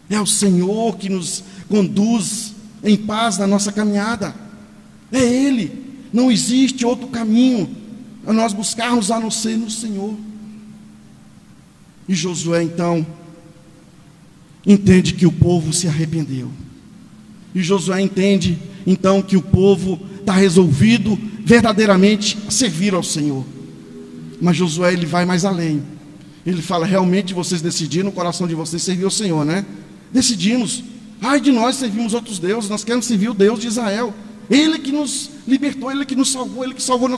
é o Senhor que nos conduz em paz na nossa caminhada, é Ele, não existe outro caminho a nós buscarmos a não ser no Senhor. E Josué então entende que o povo se arrependeu, e Josué entende então que o povo está resolvido verdadeiramente a servir ao Senhor. Mas Josué, ele vai mais além, ele fala: realmente vocês decidiram no coração de vocês servir ao Senhor, né? Decidimos, ai de nós servimos outros deuses, nós queremos servir o Deus de Israel, Ele que nos libertou, Ele que nos salvou, Ele que salvou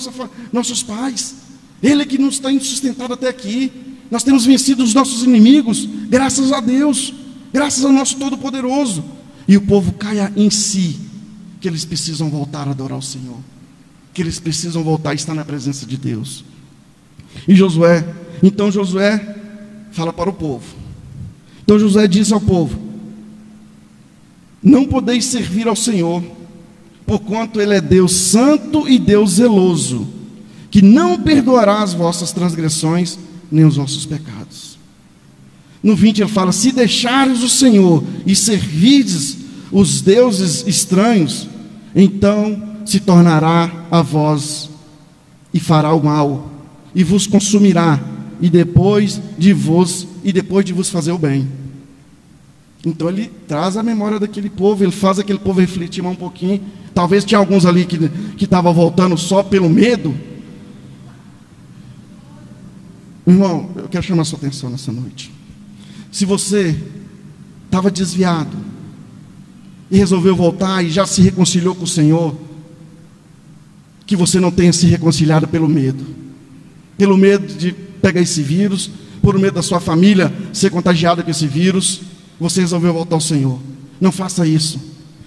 nossos pais, Ele que nos tem sustentado até aqui, nós temos vencido os nossos inimigos, graças a Deus, graças ao nosso Todo-Poderoso. E o povo caia em si, que eles precisam voltar a adorar o Senhor, que eles precisam voltar a estar na presença de Deus. E então Josué fala para o povo. Então Josué disse ao povo: não podeis servir ao Senhor, porquanto Ele é Deus santo e Deus zeloso, que não perdoará as vossas transgressões, nem os vossos pecados. No 20 ele fala: se deixares o Senhor e servirdes os deuses estranhos, então se tornará a vós e fará o mal, e vos consumirá, e depois de vos fazer o bem. Então ele traz a memória daquele povo, ele faz aquele povo refletir mais um pouquinho. Talvez tinha alguns ali que estavam voltando só pelo medo. Irmão, eu quero chamar a sua atenção nessa noite. Se você estava desviado e resolveu voltar e já se reconciliou com o Senhor, que você não tenha se reconciliado pelo medo de pegar esse vírus, por medo da sua família ser contagiada com esse vírus, você resolveu voltar ao Senhor. Não faça isso,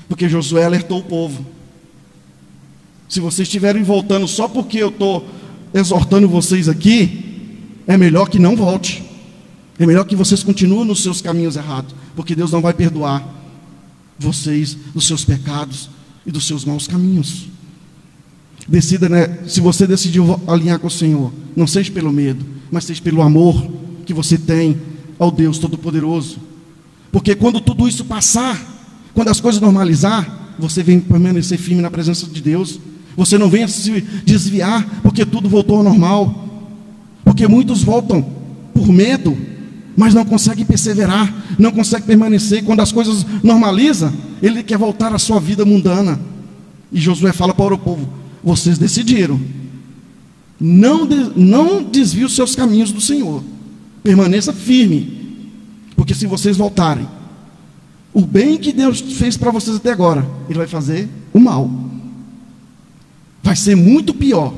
porque Josué alertou o povo. Se vocês estiverem voltando só porque eu estou exortando vocês aqui, é melhor que não volte, é melhor que vocês continuem nos seus caminhos errados, porque Deus não vai perdoar vocês dos seus pecados e dos seus maus caminhos. Decida, né? Se você decidiu alinhar com o Senhor, não seja pelo medo, mas seja pelo amor que você tem ao Deus Todo-Poderoso. Porque quando tudo isso passar, quando as coisas normalizar, você vem permanecer firme na presença de Deus. Você não venha se desviar porque tudo voltou ao normal. Porque muitos voltam por medo, mas não conseguem perseverar, não conseguem permanecer. Quando as coisas normalizam, ele quer voltar à sua vida mundana. E Josué fala para o povo: vocês decidiram, não desvie os seus caminhos do Senhor, permaneça firme, porque se vocês voltarem, o bem que Deus fez para vocês até agora, Ele vai fazer o mal, vai ser muito pior.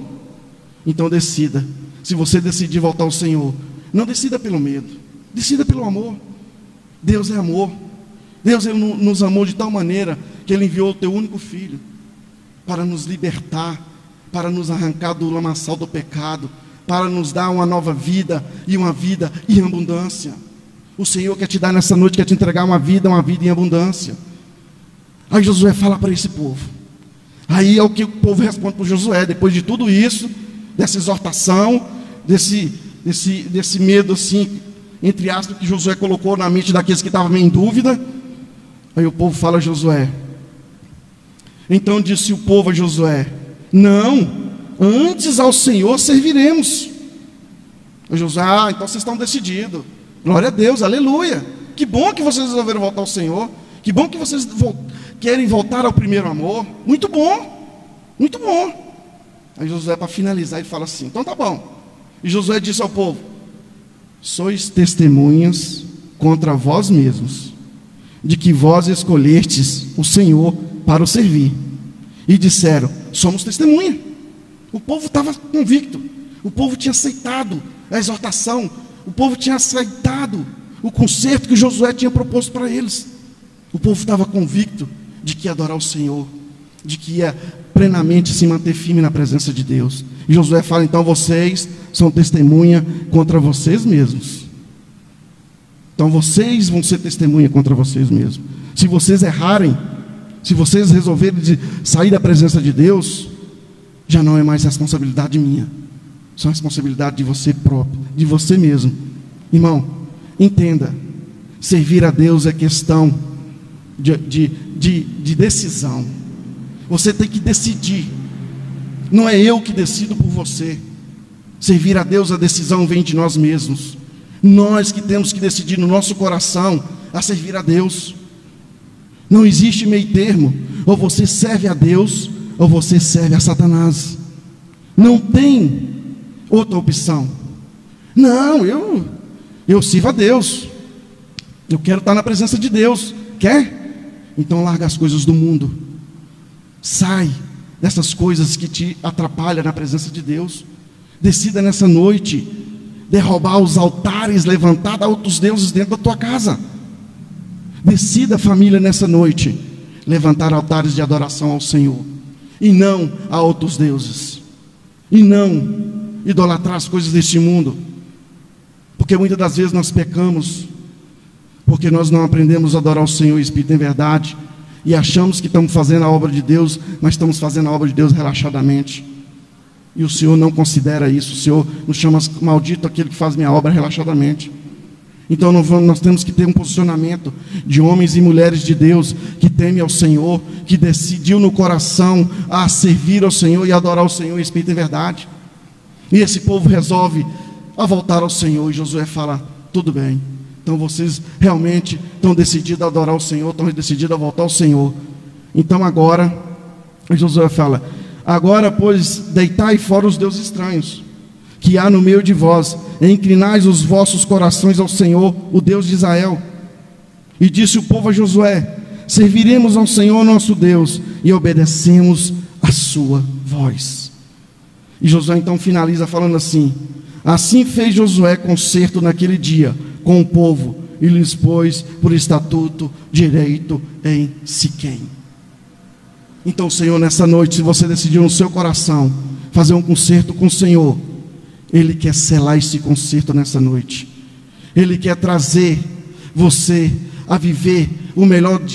Então decida. Se você decidir voltar ao Senhor, não decida pelo medo, decida pelo amor. Deus é amor. Deus Ele nos amou de tal maneira que Ele enviou o teu único Filho para nos libertar, para nos arrancar do lamaçal do pecado, para nos dar uma nova vida, e uma vida em abundância. O Senhor quer te dar nessa noite, quer te entregar uma vida em abundância. Aí Josué fala para esse povo: Aí é o que o povo responde para Josué, depois de tudo isso, dessa exortação, desse medo assim, entre aspas, que Josué colocou na mente daqueles que estavam meio em dúvida. Aí o povo fala a Josué. Então disse o povo a Josué: não, antes ao Senhor serviremos. O Josué: então vocês estão decididos. Glória a Deus, aleluia. Que bom que vocês resolveram voltar ao Senhor. Que bom que vocês querem voltar ao primeiro amor. Muito bom, muito bom. Aí Josué, para finalizar, ele fala assim: então tá bom. E Josué disse ao povo: sois testemunhas contra vós mesmos, de que vós escolhestes o Senhor para o servir. E disseram: somos testemunha. O povo estava convicto, o povo tinha aceitado a exortação, o povo tinha aceitado o conserto que Josué tinha proposto para eles. O povo estava convicto de que ia adorar o Senhor, de que ia plenamente se manter firme na presença de Deus. E Josué fala: então vocês são testemunha contra vocês mesmos. Então vocês vão ser testemunha contra vocês mesmos. Se vocês errarem, se vocês resolverem sair da presença de Deus, já não é mais responsabilidade minha, são responsabilidade de você próprio, de você mesmo. Irmão, entenda, servir a Deus é questão de decisão. Você tem que decidir, não é eu que decido por você. Servir a Deus, a decisão vem de nós mesmos. Nós que temos que decidir no nosso coração a servir a Deus. Não existe meio termo, ou você serve a Deus ou você serve a Satanás. Não tem outra opção. Não, eu sirvo a Deus, eu quero estar na presença de Deus. Quer? Então larga as coisas do mundo, sai dessas coisas que te atrapalham na presença de Deus. Decida nessa noite derrubar os altares, levantar outros deuses dentro da tua casa. Decida, família, nessa noite levantar altares de adoração ao Senhor, e não a outros deuses, e não idolatrar as coisas deste mundo, porque muitas das vezes nós pecamos, porque nós não aprendemos a adorar o Senhor em espírito em verdade, e achamos que estamos fazendo a obra de Deus, mas estamos fazendo a obra de Deus relaxadamente. E o Senhor não considera isso. O Senhor nos chama maldito aquele que faz minha obra relaxadamente. Então nós temos que ter um posicionamento de homens e mulheres de Deus, que temem ao Senhor, que decidiu no coração a servir ao Senhor e adorar o Senhor em espírito e verdade. E esse povo resolve a voltar ao Senhor, e Josué fala: tudo bem, então vocês realmente estão decididos a adorar o Senhor, estão decididos a voltar ao Senhor. Então agora, Josué fala: agora, pois, deitai fora os deuses estranhos que há no meio de vós, e inclinais os vossos corações ao Senhor, o Deus de Israel. E disse o povo a Josué: serviremos ao Senhor nosso Deus, e obedecemos a sua voz. E Josué então finaliza falando assim: assim fez Josué concerto naquele dia com o povo, e lhes pôs por estatuto direito em Siquém. Então, Senhor, nessa noite, se você decidiu no seu coração fazer um concerto com o Senhor, Ele quer selar esse concerto nessa noite. Ele quer trazer você a viver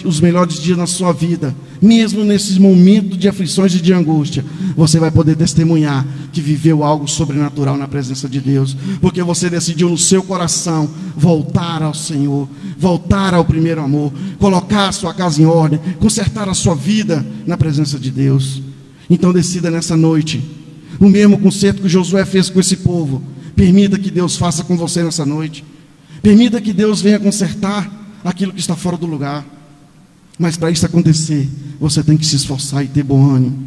os melhores dias na sua vida. Mesmo nesses momentos de aflições e de angústia, você vai poder testemunhar que viveu algo sobrenatural na presença de Deus, porque você decidiu no seu coração voltar ao Senhor, voltar ao primeiro amor, colocar a sua casa em ordem, consertar a sua vida na presença de Deus. Então decida nessa noite, o mesmo concerto que Josué fez com esse povo, permita que Deus faça com você nessa noite. Permita que Deus venha consertar aquilo que está fora do lugar. Mas para isso acontecer, você tem que se esforçar e ter bom ânimo,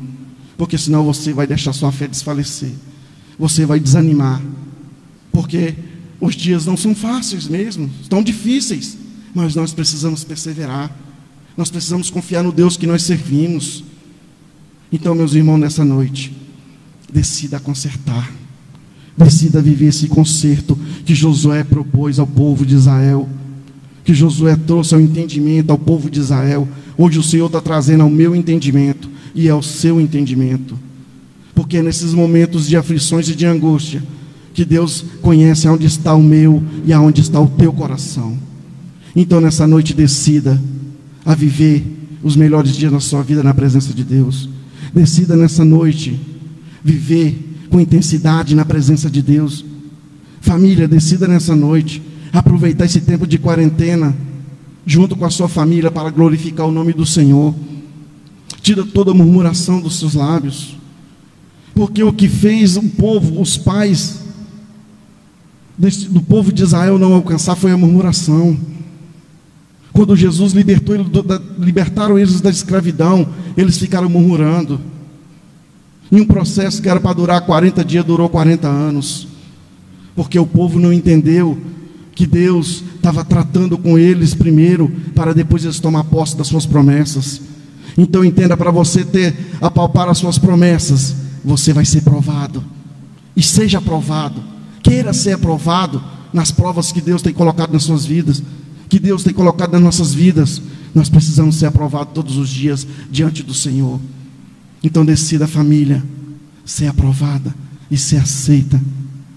porque senão você vai deixar sua fé desfalecer, você vai desanimar, porque os dias não são fáceis mesmo, estão difíceis, mas nós precisamos perseverar, nós precisamos confiar no Deus que nós servimos. Então, meus irmãos, nessa noite, decida consertar, decida viver esse conserto que Josué propôs ao povo de Israel, que Josué trouxe ao entendimento ao povo de Israel. Hoje o Senhor está trazendo ao meu entendimento e ao seu entendimento, porque é nesses momentos de aflições e de angústia que Deus conhece aonde está o meu e aonde está o teu coração. Então nessa noite decida a viver os melhores dias da sua vida na presença de Deus. Decida nessa noite viver com intensidade na presença de Deus. Família, decida nessa noite aproveitar esse tempo de quarentena junto com a sua família para glorificar o nome do Senhor. Tira toda a murmuração dos seus lábios, porque o que fez o povo, os pais do povo de Israel não alcançar foi a murmuração. Quando Jesus libertaram eles da escravidão, eles ficaram murmurando. E um processo que era para durar 40 dias, durou 40 anos. Porque o povo não entendeu que Deus estava tratando com eles primeiro, para depois eles tomar posse das suas promessas. Então entenda, para você apalpar as suas promessas, você vai ser provado. E seja aprovado. Queira ser aprovado nas provas que Deus tem colocado nas suas vidas, que Deus tem colocado nas nossas vidas. Nós precisamos ser aprovados todos os dias diante do Senhor. Então decida, família, ser aprovada e ser aceita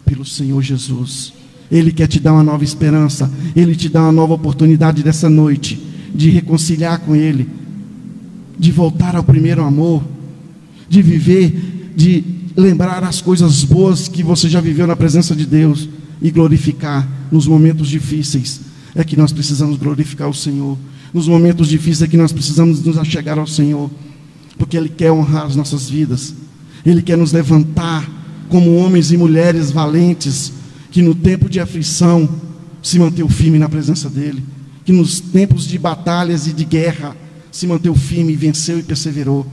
pelo Senhor Jesus. Ele quer te dar uma nova esperança. Ele te dá uma nova oportunidade dessa noite de reconciliar com Ele, de voltar ao primeiro amor, de viver, de lembrar as coisas boas que você já viveu na presença de Deus e glorificar nos momentos difíceis. É que nós precisamos glorificar o Senhor. Nos momentos difíceis é que nós precisamos nos achegar ao Senhor, porque Ele quer honrar as nossas vidas. Ele quer nos levantar como homens e mulheres valentes, que no tempo de aflição se manteve firme na presença dEle, que nos tempos de batalhas e de guerra se manteve firme, venceu e perseverou.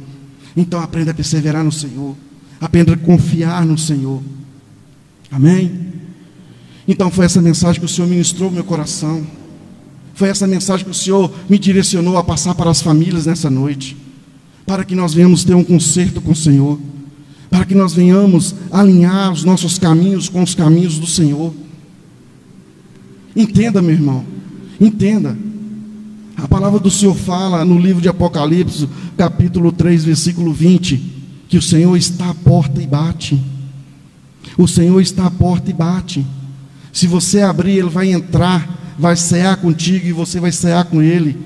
Então aprenda a perseverar no Senhor, aprenda a confiar no Senhor. Amém? Então foi essa mensagem que o Senhor ministrou no meu coração. Foi essa mensagem que o Senhor me direcionou a passar para as famílias nessa noite, para que nós venhamos ter um concerto com o Senhor, para que nós venhamos alinhar os nossos caminhos com os caminhos do Senhor. Entenda, meu irmão, entenda. A palavra do Senhor fala no livro de Apocalipse, capítulo 3, versículo 20, que o Senhor está à porta e bate. O Senhor está à porta e bate. Se você abrir, Ele vai entrar, vai cear contigo e você vai cear com Ele.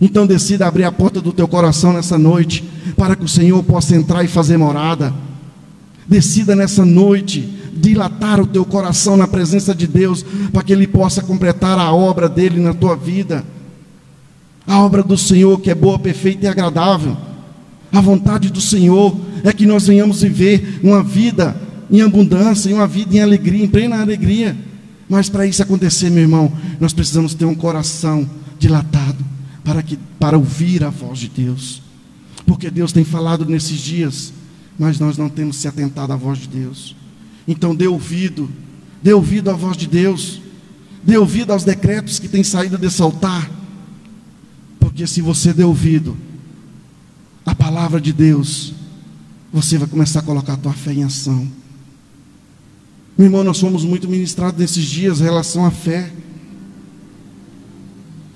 Então decida abrir a porta do teu coração nessa noite, para que o Senhor possa entrar e fazer morada. Decida nessa noite dilatar o teu coração na presença de Deus, para que Ele possa completar a obra dEle na tua vida. A obra do Senhor, que é boa, perfeita e agradável. A vontade do Senhor é que nós venhamos viver uma vida em abundância, e uma vida em alegria, em plena alegria. Mas para isso acontecer, meu irmão, nós precisamos ter um coração dilatado para ouvir a voz de Deus. Porque Deus tem falado nesses dias, mas nós não temos se atentado à voz de Deus. Então dê ouvido à voz de Deus, dê ouvido aos decretos que têm saído desse altar. Porque se você der ouvido à palavra de Deus, você vai começar a colocar a tua fé em ação. Meu irmão, nós fomos muito ministrados nesses dias em relação à fé.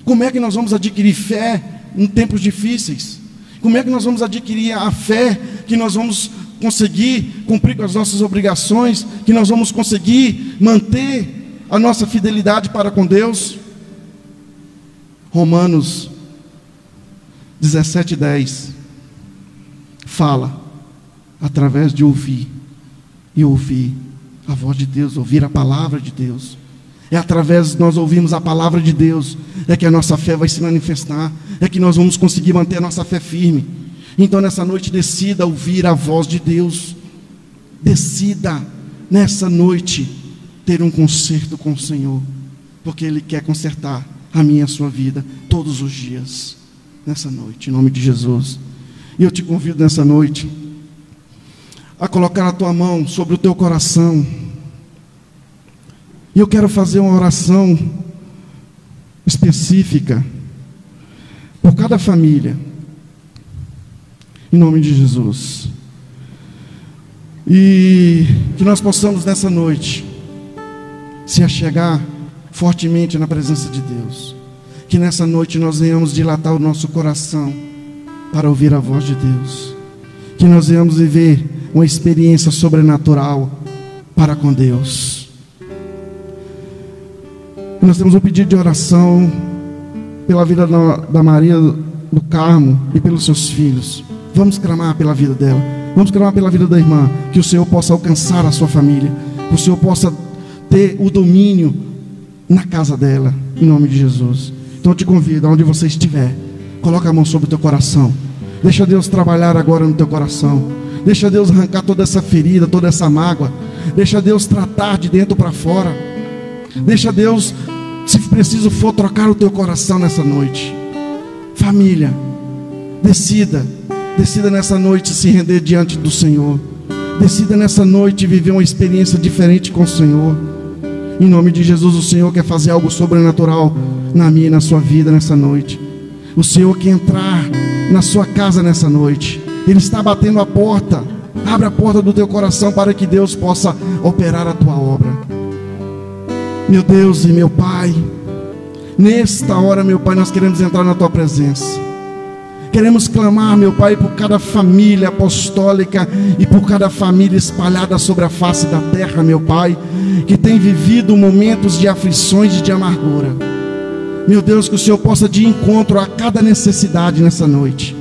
Como é que nós vamos adquirir fé em tempos difíceis? Como é que nós vamos adquirir a fé que nós vamos conseguir cumprir com as nossas obrigações, que nós vamos conseguir manter a nossa fidelidade para com Deus? Romanos 17:10 fala através de ouvir a voz de Deus, ouvir a palavra de Deus. É através de nós ouvirmos a palavra de Deus, é que a nossa fé vai se manifestar, é que nós vamos conseguir manter a nossa fé firme. Então nessa noite decida ouvir a voz de Deus. Decida nessa noite ter um concerto com o Senhor, porque Ele quer consertar a minha e a sua vida todos os dias. Nessa noite, em nome de Jesus. E eu te convido nessa noite a colocar a tua mão sobre o teu coração. E eu quero fazer uma oração específica por cada família, em nome de Jesus. E que nós possamos nessa noite se achegar fortemente na presença de Deus. Que nessa noite nós venhamos dilatar o nosso coração para ouvir a voz de Deus. Que nós venhamos viver uma experiência sobrenatural para com Deus. E nós temos um pedido de oração pela vida da Maria do Carmo e pelos seus filhos. Vamos clamar pela vida dela. Vamos clamar pela vida da irmã. Que o Senhor possa alcançar a sua família. Que o Senhor possa ter o domínio na casa dela, em nome de Jesus. Então eu te convido, aonde você estiver, coloca a mão sobre o teu coração. Deixa Deus trabalhar agora no teu coração. Deixa Deus arrancar toda essa ferida, toda essa mágoa. Deixa Deus tratar de dentro para fora. Deixa Deus, se preciso for, trocar o teu coração nessa noite. Família, decida nessa noite se render diante do Senhor. Decida nessa noite viver uma experiência diferente com o Senhor. Em nome de Jesus, o Senhor quer fazer algo sobrenatural na minha e na sua vida nessa noite. O Senhor quer entrar na sua casa nessa noite. Ele está batendo a porta. Abre a porta do teu coração para que Deus possa operar a tua obra. Meu Deus e meu Pai, nesta hora, meu Pai, nós queremos entrar na tua presença. Queremos clamar, meu Pai, por cada família apostólica e por cada família espalhada sobre a face da terra, meu Pai, que tem vivido momentos de aflições e de amargura. Meu Deus, que o Senhor possa ir de encontro a cada necessidade nessa noite.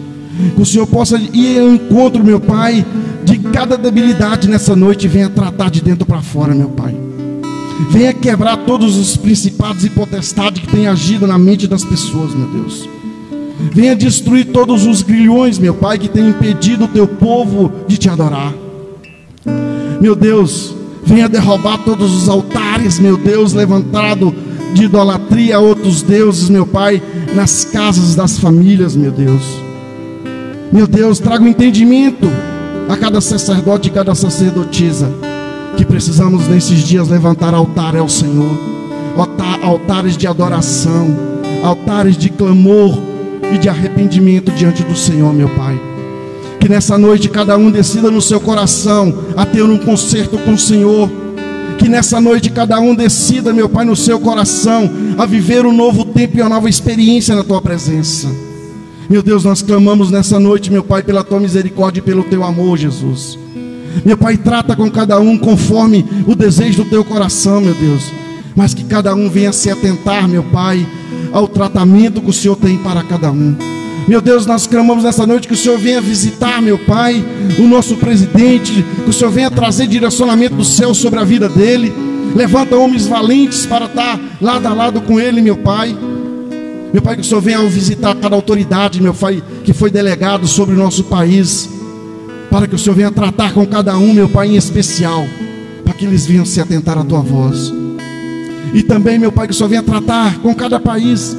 Que o Senhor possa ir ao encontro, meu Pai, de cada debilidade nessa noite e venha tratar de dentro para fora, meu Pai. Venha quebrar todos os principados e potestades que têm agido na mente das pessoas, meu Deus. Venha destruir todos os grilhões, meu Pai, que têm impedido o teu povo de te adorar. Meu Deus, venha derrubar todos os altares, meu Deus, levantado de idolatria a outros deuses, meu Pai, nas casas das famílias, meu Deus. Meu Deus, traga um entendimento a cada sacerdote e cada sacerdotisa, que precisamos nesses dias levantar altar ao Senhor, altares de adoração, altares de clamor e de arrependimento diante do Senhor, meu Pai. Que nessa noite cada um decida no seu coração a ter um concerto com o Senhor. Que nessa noite cada um decida, meu Pai, no seu coração a viver um novo tempo e uma nova experiência na tua presença. Meu Deus, nós clamamos nessa noite, meu Pai, pela tua misericórdia e pelo teu amor, Jesus. Meu Pai, trata com cada um conforme o desejo do teu coração, meu Deus. Mas que cada um venha se atentar, meu Pai, ao tratamento que o Senhor tem para cada um. Meu Deus, nós clamamos nessa noite que o Senhor venha visitar, meu Pai, o nosso presidente, que o Senhor venha trazer direcionamento do céu sobre a vida dele. Levanta homens valentes para estar lado a lado com ele, meu Pai. Meu Pai, que o Senhor venha visitar cada autoridade, meu Pai, que foi delegado sobre o nosso país, para que o Senhor venha tratar com cada um, meu Pai, em especial, para que eles venham se atentar à tua voz. E também, meu Pai, que o Senhor venha tratar com cada país,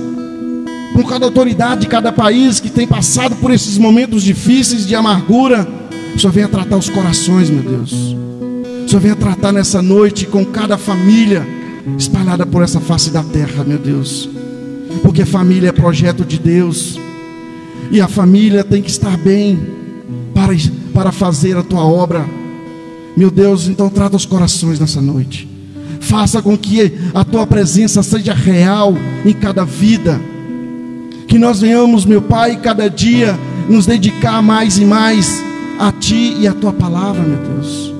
com cada autoridade de cada país que tem passado por esses momentos difíceis de amargura. O Senhor venha tratar os corações, meu Deus. O Senhor venha tratar nessa noite com cada família espalhada por essa face da terra, meu Deus. Porque família é projeto de Deus, e a família tem que estar bem para fazer a tua obra. Meu Deus, então trata os corações nessa noite. Faça com que a tua presença seja real em cada vida. Que nós venhamos, meu Pai, cada dia nos dedicar mais e mais a Ti e a Tua palavra, meu Deus.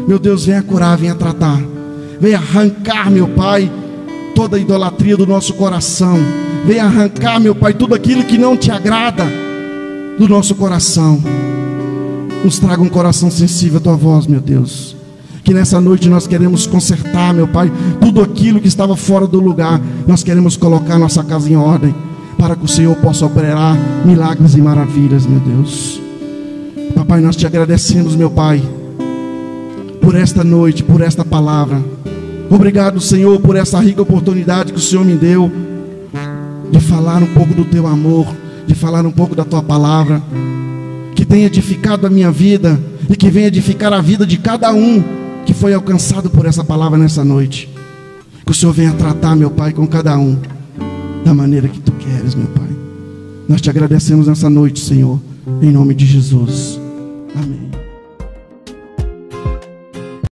Meu Deus, venha curar, venha tratar. Venha arrancar, meu Pai, toda a idolatria do nosso coração. Venha arrancar, meu Pai, tudo aquilo que não Te agrada do nosso coração. Nos traga um coração sensível à Tua voz, meu Deus. Que nessa noite nós queremos consertar, meu Pai, tudo aquilo que estava fora do lugar. Nós queremos colocar nossa casa em ordem, para que o Senhor possa operar milagres e maravilhas, meu Deus. Papai, nós Te agradecemos, meu Pai, por esta noite, por esta palavra. Obrigado, Senhor, por essa rica oportunidade que o Senhor me deu de falar um pouco do Teu amor, de falar um pouco da Tua palavra, que tem edificado a minha vida e que vem edificar a vida de cada um que foi alcançado por essa palavra nessa noite. Que o Senhor venha tratar, meu Pai, com cada um da maneira que Tu queres, meu Pai. Nós Te agradecemos nessa noite, Senhor, em nome de Jesus. Amém.